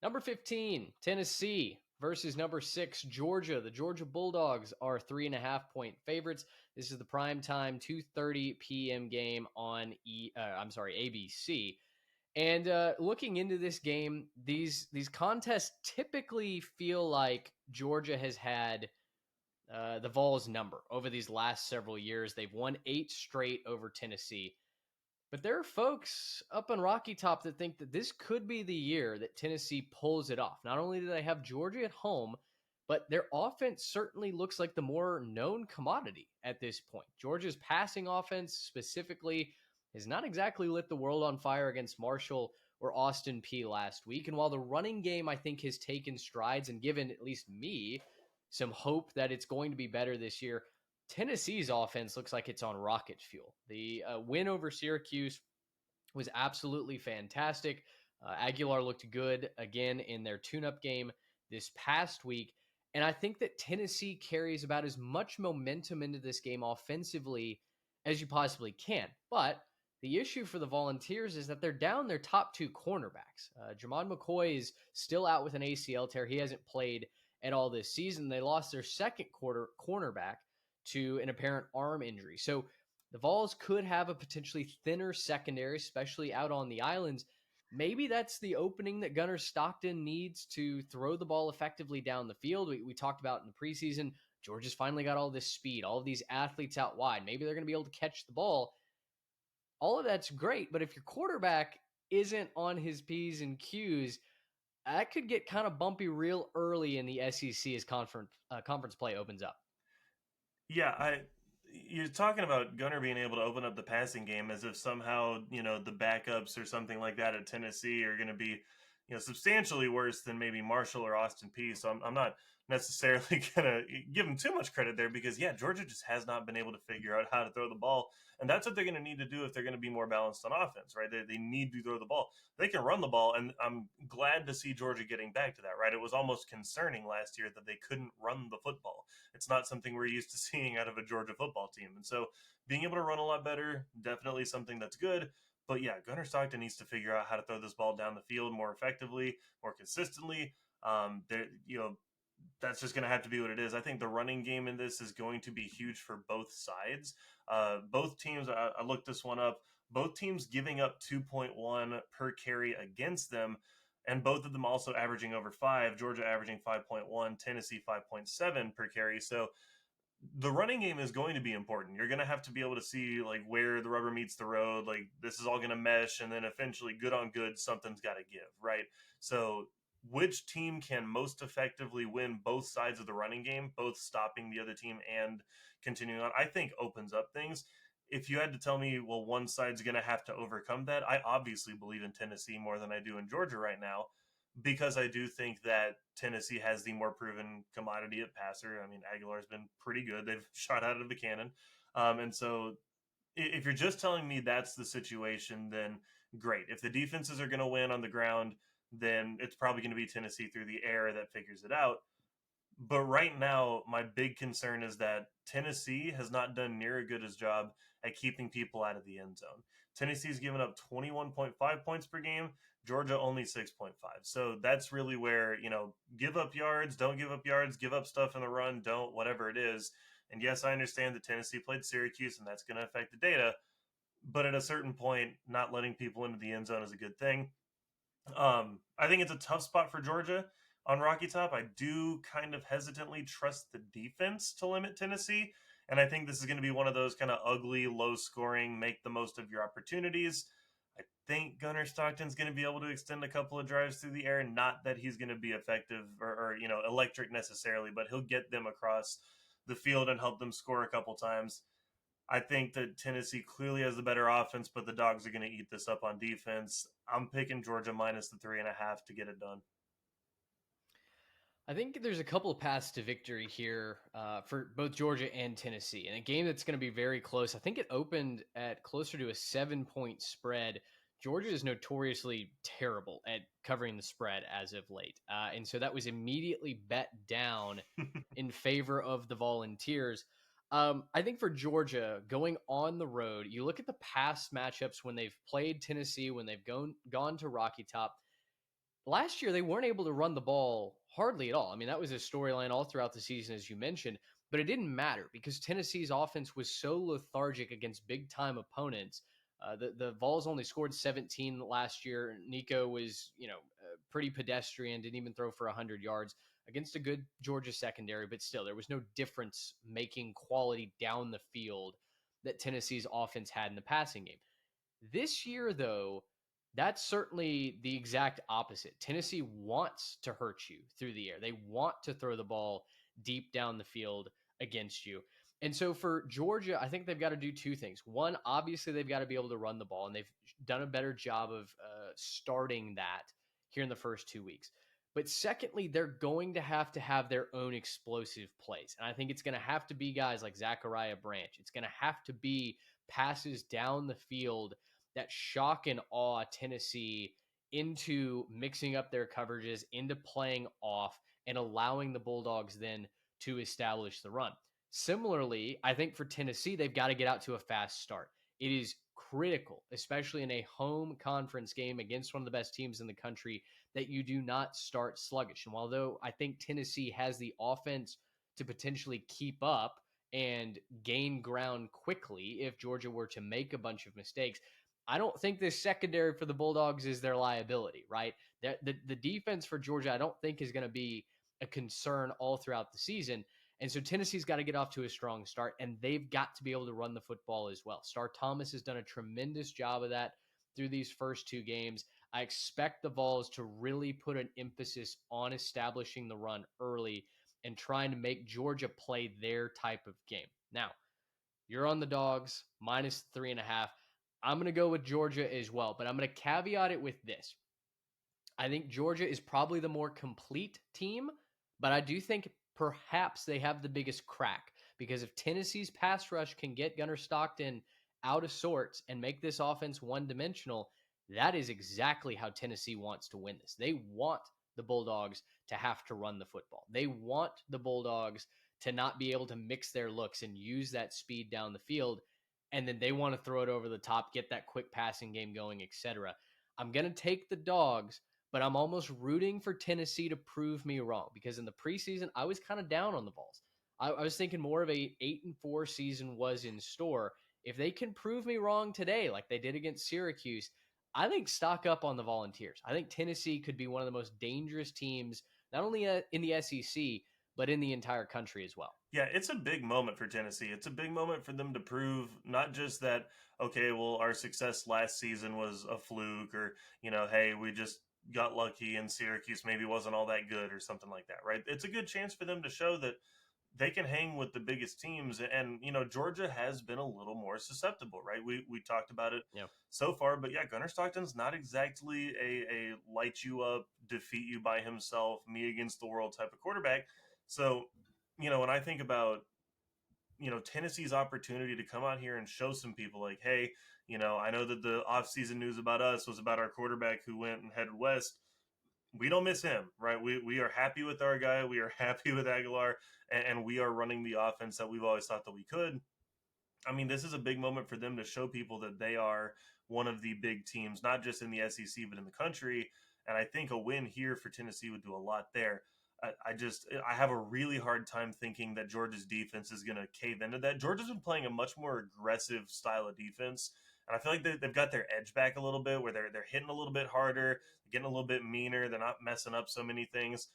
Number 15, Tennessee versus number 6, Georgia. The Georgia Bulldogs are 3.5-point favorites. This is the prime time 2:30 p.m. game on ABC. And looking into this game, these contests typically feel like Georgia has had the Vols number over these last several years. They've won 8 straight over Tennessee. But there are folks up on Rocky Top that think that this could be the year that Tennessee pulls it off. Not only do they have Georgia at home, but their offense certainly looks like the more known commodity at this point. Georgia's passing offense specifically has not exactly lit the world on fire against Marshall or Austin P last week. And while the running game, I think, has taken strides and given at least me some hope that it's going to be better this year, Tennessee's offense looks like it's on rocket fuel. The win over Syracuse was absolutely fantastic. Aguilar looked good again in their tune-up game this past week. And I think that Tennessee carries about as much momentum into this game offensively as you possibly can. But the issue for the Volunteers is that they're down their top 2 cornerbacks. Jamon McCoy is still out with an ACL tear. He hasn't played at all this season. They lost their second cornerback to an apparent arm injury. So the Vols could have a potentially thinner secondary, especially out on the islands. Maybe that's the opening that Gunnar Stockton needs to throw the ball effectively down the field. We talked about in the preseason, Georgia's finally got all this speed, all of these athletes out wide. Maybe they're going to be able to catch the ball. All of that's great, but if your quarterback isn't on his P's and Q's, that could get kind of bumpy real early in the SEC as conference play opens up. Yeah, you're talking about Gunner being able to open up the passing game as if somehow, the backups or something like that at Tennessee are going to be, substantially worse than maybe Marshall or Austin P. So I'm not necessarily going to give them too much credit there because, yeah, Georgia just has not been able to figure out how to throw the ball. And that's what they're going to need to do if they're going to be more balanced on offense, right? They need to throw the ball. They can run the ball, and I'm glad to see Georgia getting back to that, right? It was almost concerning last year that they couldn't run the football. It's not something we're used to seeing out of a Georgia football team. And so being able to run a lot better, definitely something that's good. But yeah, Gunnar Stockton needs to figure out how to throw this ball down the field more effectively, more consistently. That's just going to have to be what it is. I think the running game in this is going to be huge for both sides. Both teams, I looked this one up, both teams giving up 2.1 per carry against them, and both of them also averaging over 5. Georgia averaging 5.1, Tennessee 5.7 per carry. So the running game is going to be important. You're going to have to be able to see like where the rubber meets the road. Like this is all going to mesh, and then eventually, good on good, something's got to give, right? So, which team can most effectively win both sides of the running game, both stopping the other team and continuing on? I think opens up things. If you had to tell me, well, one side's going to have to overcome that, I obviously believe in Tennessee more than I do in Georgia right now, because I do think that Tennessee has the more proven commodity at passer. I mean, Aguilar's been pretty good. They've shot out of the cannon. And so if you're just telling me that's the situation, then great. If the defenses are going to win on the ground, then it's probably going to be Tennessee through the air that figures it out. But right now, my big concern is that Tennessee has not done near a good as job at keeping people out of the end zone. Tennessee's given up 21.5 points per game, Georgia only 6.5. So that's really where, give up yards, don't give up yards, give up stuff in the run, don't, whatever it is. And yes, I understand that Tennessee played Syracuse and that's going to affect the data. But at a certain point, not letting people into the end zone is a good thing. I think it's a tough spot for Georgia on Rocky Top. I do kind of hesitantly trust the defense to limit Tennessee. And I think this is going to be one of those kind of ugly, low scoring, make the most of your opportunities. I think Gunnar Stockton's going to be able to extend a couple of drives through the air. Not that he's going to be effective or electric necessarily, but he'll get them across the field and help them score a couple times. I think that Tennessee clearly has the better offense, but the Dogs are going to eat this up on defense. I'm picking Georgia minus the 3.5 to get it done. I think there's a couple of paths to victory here for both Georgia and Tennessee. In a game that's going to be very close, I think it opened at closer to a 7-point spread. Georgia is notoriously terrible at covering the spread as of late. And so that was immediately bet down in favor of the Volunteers. I think for Georgia, going on the road, you look at the past matchups when they've played Tennessee, when they've gone to Rocky Top. last year they weren't able to run the ball hardly at all. I mean, that was a storyline all throughout the season, as you mentioned, but it didn't matter because Tennessee's offense was so lethargic against big time opponents. The Vols only scored 17 last year. Nico was, pretty pedestrian, didn't even throw for 100 yards against a good Georgia secondary, but still, there was no difference making quality down the field that Tennessee's offense had in the passing game. This year, though, that's certainly the exact opposite. Tennessee wants to hurt you through the air. They want to throw the ball deep down the field against you. And so for Georgia, I think they've got to do two things. One, obviously, they've got to be able to run the ball, and they've done a better job of starting that here in the first 2 weeks. But secondly, they're going to have their own explosive plays. And I think it's going to have to be guys like Zachariah Branch. It's going to have to be passes down the field that shock and awe Tennessee into mixing up their coverages, into playing off, and allowing the Bulldogs then to establish the run. Similarly, I think for Tennessee, they've got to get out to a fast start. It is critical, especially in a home conference game against one of the best teams in the country, that you do not start sluggish. And although I think Tennessee has the offense to potentially keep up and gain ground quickly if Georgia were to make a bunch of mistakes, I don't think this secondary for the Bulldogs is their liability, right? The defense for Georgia, I don't think is going to be a concern all throughout the season. And so Tennessee's got to get off to a strong start, and they've got to be able to run the football as well. Star Thomas has done a tremendous job of that through these first two games. I expect the Vols to really put an emphasis on establishing the run early and trying to make Georgia play their type of game. Now, you're on the Dogs, -3.5. I'm going to go with Georgia as well, but I'm going to caveat it with this. I think Georgia is probably the more complete team, but I do think perhaps they have the biggest crack because if Tennessee's pass rush can get Gunnar Stockton out of sorts and make this offense one-dimensional, that is exactly how Tennessee wants to win this. They want the Bulldogs to have to run the football. They want the Bulldogs to not be able to mix their looks and use that speed down the field, and then they want to throw it over the top, get that quick passing game going, etc. I'm going to take the Dogs, but I'm almost rooting for Tennessee to prove me wrong because in the preseason, I was kind of down on the Vols. I was thinking more of a 8-4 season was in store. If they can prove me wrong today, like they did against Syracuse, I think stock up on the Volunteers. I think Tennessee could be one of the most dangerous teams, not only in the SEC, but in the entire country as well. Yeah, it's a big moment for Tennessee. It's a big moment for them to prove not just that, okay, well, our success last season was a fluke, or, hey, we just got lucky and Syracuse maybe wasn't all that good or something like that, right? It's a good chance for them to show that they can hang with the biggest teams. And, Georgia has been a little more susceptible, right? We talked about it Yeah. so far, but yeah, Gunnar Stockton's not exactly a light you up, defeat you by himself, me against the world type of quarterback. So, when I think about, Tennessee's opportunity to come out here and show some people like, hey, I know that the offseason news about us was about our quarterback who went and headed west. We don't miss him, right? We are happy with our guy. We are happy with Aguilar, and we are running the offense that we've always thought that we could. I mean, this is a big moment for them to show people that they are one of the big teams, not just in the SEC, but in the country. And I think a win here for Tennessee would do a lot there. I have a really hard time thinking that Georgia's defense is going to cave into that. Georgia's been playing a much more aggressive style of defense, and I feel like they've got their edge back a little bit, where they're hitting a little bit harder, getting a little bit meaner. They're not messing up so many things.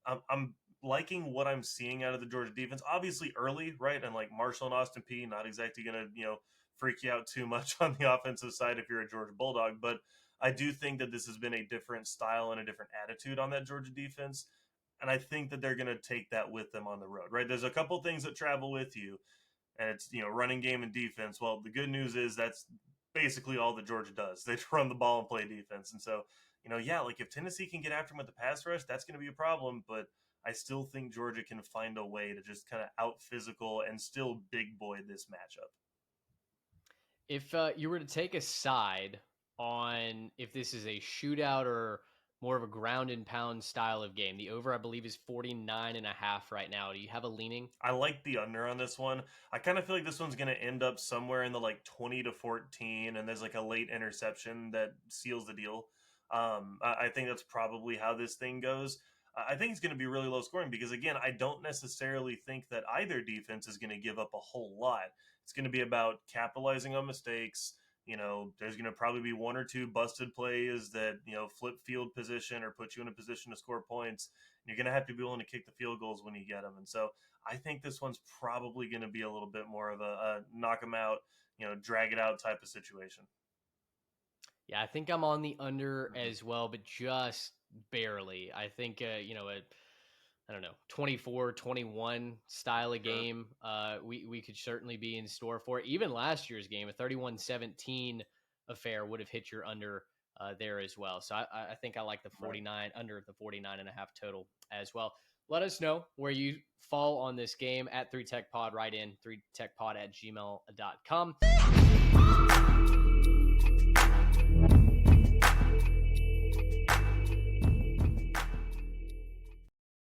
I'm liking what I'm seeing out of the Georgia defense. Obviously early, right? And like Marshall and Austin P, not exactly going to freak you out too much on the offensive side if you're a Georgia Bulldog, but I do think that this has been a different style and a different attitude on that Georgia defense. And I think that they're going to take that with them on the road, right? There's a couple things that travel with you, and it's, running game and defense. Well, the good news is that's basically all that Georgia does. They run the ball and play defense. And so, yeah, like if Tennessee can get after them with the pass rush, that's going to be a problem. But I still think Georgia can find a way to just kind of out physical and still big boy this matchup. If you were to take a side on if this is a shootout or more of a ground and pound style of game, the over I believe is 49.5 right now. Do you have a leaning? I like the under on this one. I kind of feel like this one's going to end up somewhere in the like 20-14, and there's like a late interception that seals the deal. I think that's probably how this thing goes. I think it's going to be really low scoring because, again, I don't necessarily think that either defense is going to give up a whole lot. It's going to be about capitalizing on mistakes. There's going to probably be one or two busted plays that, flip field position or put you in a position to score points. You're going to have to be willing to kick the field goals when you get them. And so I think this one's probably going to be a little bit more of a knock them out, drag it out type of situation. Yeah, I think I'm on the under Mm-hmm. as well, but just barely. I think, I don't know, 24-21 style of Sure. game, we could certainly be in store for. Even last year's game, a 31-17 affair would have hit your under there as well. So I think I like the Right. 49, under the 49.5 total as well. Let us know where you fall on this game at 3TechPod. Right in 3TechPod at gmail.com.